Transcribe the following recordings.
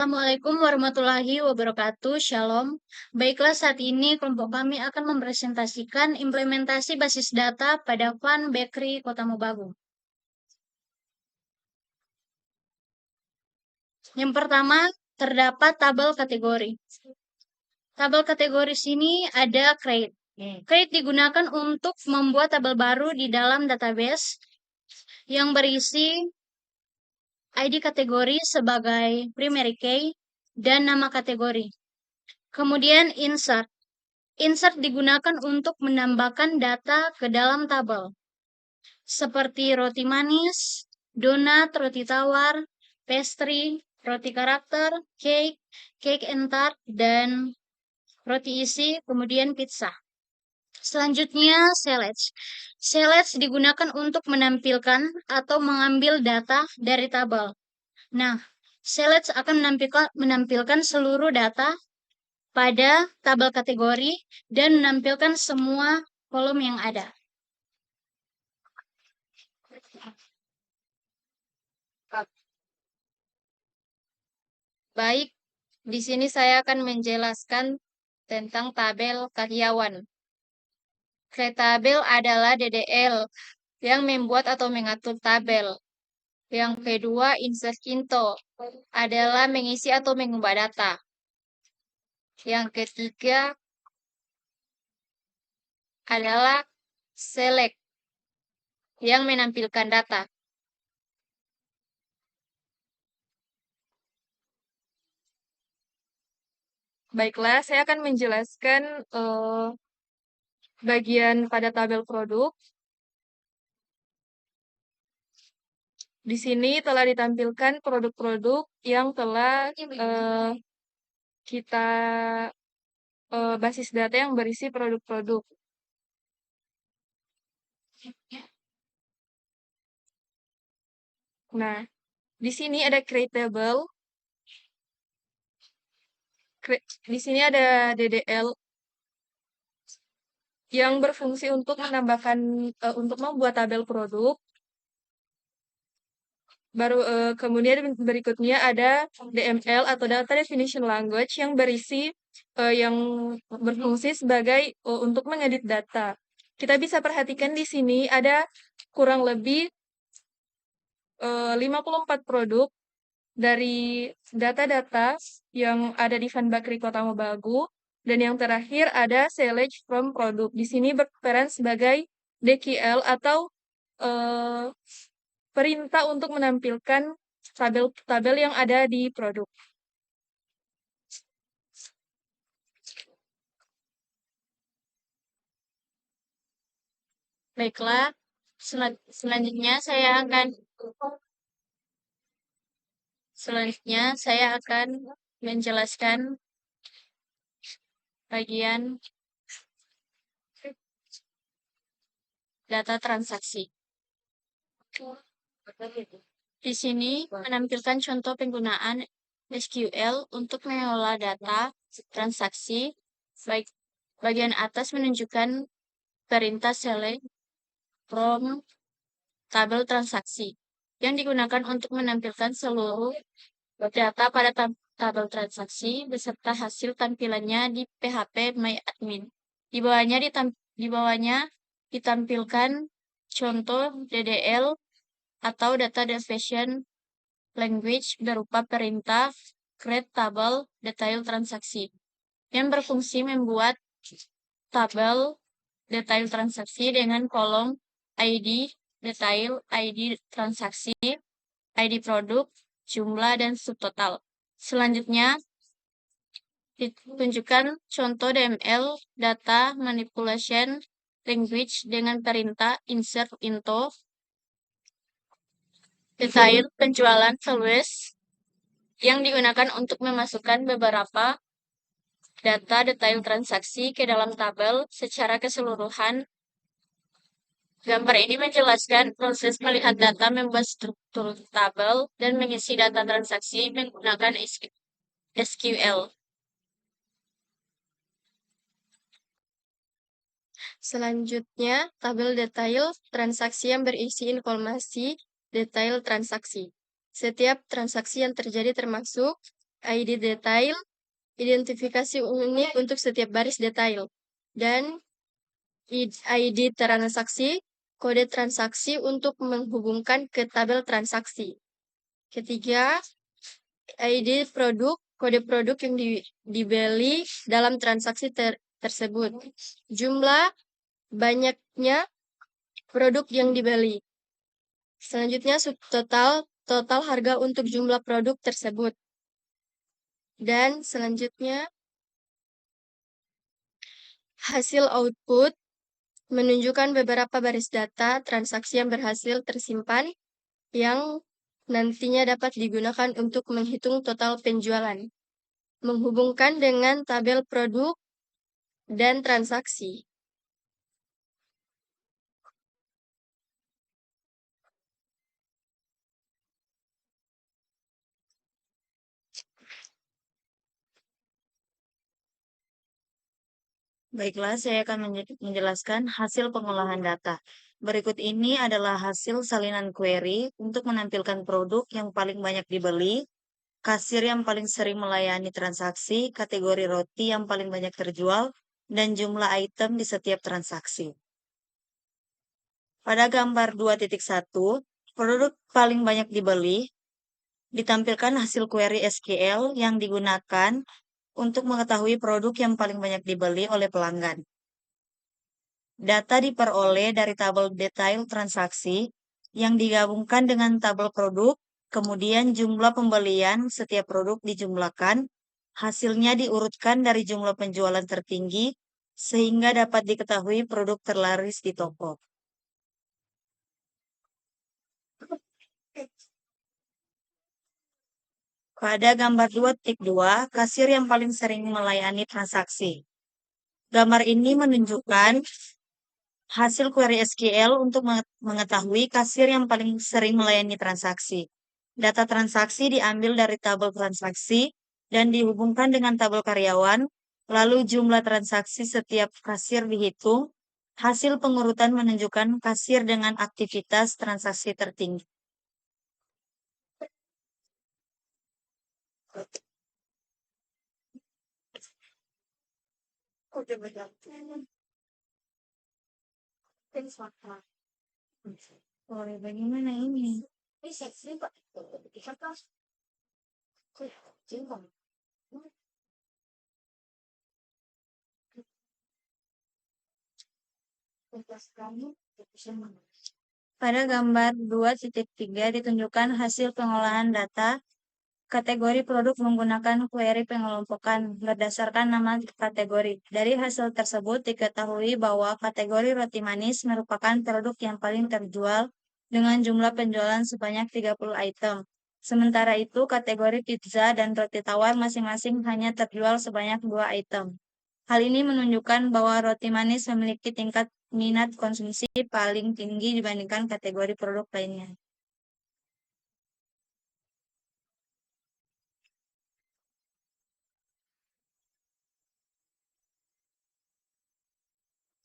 Assalamualaikum warahmatullahi wabarakatuh. Shalom. Baiklah, saat ini kelompok kami akan mempresentasikan implementasi basis data pada Fun Bakery Kota Mobagu. Yang pertama, terdapat tabel kategori. Tabel kategori sini ada create. Create digunakan untuk membuat tabel baru di dalam database yang berisi ID kategori sebagai primary key dan nama kategori. Kemudian insert. Insert digunakan untuk menambahkan data ke dalam tabel, seperti roti manis, donat, roti tawar, pastry, roti karakter, cake and tart, dan roti isi, kemudian pizza. Selanjutnya, select. Select digunakan untuk menampilkan atau mengambil data dari tabel. Nah, select akan menampilkan seluruh data pada tabel kategori dan menampilkan semua kolom yang ada. Baik, di sini saya akan menjelaskan tentang tabel karyawan. Tabel adalah DDL yang membuat atau mengatur tabel. Yang kedua, insert into adalah mengisi atau mengubah data. Yang ketiga adalah select yang menampilkan data. Baiklah, saya akan menjelaskan bagian pada tabel produk. Di sini telah ditampilkan produk-produk yang telah kita basis data yang berisi produk-produk. Nah, di sini ada create table. Di sini ada DDL yang berfungsi untuk menambahkan untuk membuat tabel produk. Baru kemudian berikutnya ada DML atau Data Definition Language yang berisi yang berfungsi sebagai untuk mengedit data. Kita bisa perhatikan di sini ada kurang lebih 54 produk dari data-data yang ada di Fun Bakery Kota Mobagu. Dan yang terakhir ada select from produk. Di sini berperan sebagai DQL atau perintah untuk menampilkan tabel-tabel yang ada di produk. Baiklah, selanjutnya saya akan menjelaskan bagian data transaksi. Di sini menampilkan contoh penggunaan SQL untuk mengolah data transaksi. Bagian atas menunjukkan perintah select from tabel transaksi yang digunakan untuk menampilkan seluruh data pada tabel transaksi beserta hasil tampilannya di PHP MyAdmin. Di bawahnya ditampilkan contoh DDL atau Data Definition Language berupa perintah create table detail transaksi yang berfungsi membuat tabel detail transaksi dengan kolom ID detail, ID transaksi, ID produk, jumlah, dan subtotal. Selanjutnya, ditunjukkan contoh DML Data Manipulation Language dengan perintah insert into detail penjualan values yang digunakan untuk memasukkan beberapa data detail transaksi ke dalam tabel secara keseluruhan. Gambar ini menjelaskan proses melihat data, membuat struktur tabel, dan mengisi data transaksi menggunakan SQL. Selanjutnya, tabel detail transaksi yang berisi informasi detail transaksi. Setiap transaksi yang terjadi termasuk ID detail, identifikasi unik untuk setiap baris detail, dan ID transaksi, kode transaksi untuk menghubungkan ke tabel transaksi. Ketiga, ID produk, kode produk yang dibeli dalam transaksi tersebut. Jumlah banyaknya produk yang dibeli. Selanjutnya, total harga untuk jumlah produk tersebut. Dan selanjutnya, hasil output menunjukkan beberapa baris data transaksi yang berhasil tersimpan yang nantinya dapat digunakan untuk menghitung total penjualan, menghubungkan dengan tabel produk dan transaksi. Baiklah, saya akan menjelaskan hasil pengolahan data. Berikut ini adalah hasil salinan query untuk menampilkan produk yang paling banyak dibeli, kasir yang paling sering melayani transaksi, kategori roti yang paling banyak terjual, dan jumlah item di setiap transaksi. Pada gambar 2.1, produk paling banyak dibeli ditampilkan hasil query SQL yang digunakan untuk mengetahui produk yang paling banyak dibeli oleh pelanggan. Data diperoleh dari tabel detail transaksi yang digabungkan dengan tabel produk, kemudian jumlah pembelian setiap produk dijumlahkan, hasilnya diurutkan dari jumlah penjualan tertinggi, sehingga dapat diketahui produk terlaris di toko. Pada gambar 2.2, kasir yang paling sering melayani transaksi. Gambar ini menunjukkan hasil query SQL untuk mengetahui kasir yang paling sering melayani transaksi. Data transaksi diambil dari tabel transaksi dan dihubungkan dengan tabel karyawan, lalu jumlah transaksi setiap kasir dihitung. Hasil pengurutan menunjukkan kasir dengan aktivitas transaksi tertinggi. Oh, bagaimana ini? Pada gambar 2.3 ditunjukkan hasil pengolahan data kategori produk menggunakan query pengelompokan berdasarkan nama kategori. Dari hasil tersebut diketahui bahwa kategori roti manis merupakan produk yang paling terjual dengan jumlah penjualan sebanyak 30 item. Sementara itu, kategori pizza dan roti tawar masing-masing hanya terjual sebanyak 2 item. Hal ini menunjukkan bahwa roti manis memiliki tingkat minat konsumsi paling tinggi dibandingkan kategori produk lainnya.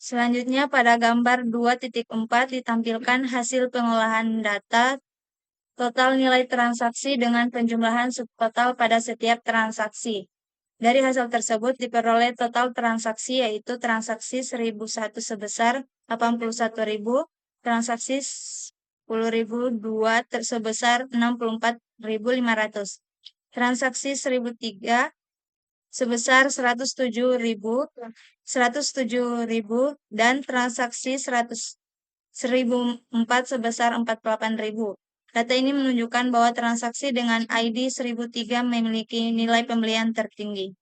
Selanjutnya, pada gambar 2.4 ditampilkan hasil pengolahan data total nilai transaksi dengan penjumlahan subtotal pada setiap transaksi. Dari hasil tersebut diperoleh total transaksi yaitu transaksi 1001 sebesar 81.000, transaksi 10.002 sebesar 64.500, transaksi 1003 sebesar 107.000 dan transaksi 1.004 sebesar 48.000. Data ini menunjukkan bahwa transaksi dengan ID 1003 memiliki nilai pembelian tertinggi.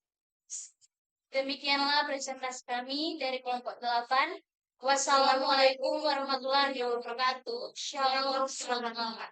Demikianlah presentasi kami dari kelompok 8. Wassalamualaikum warahmatullahi wabarakatuh. Shalom, selamat malam.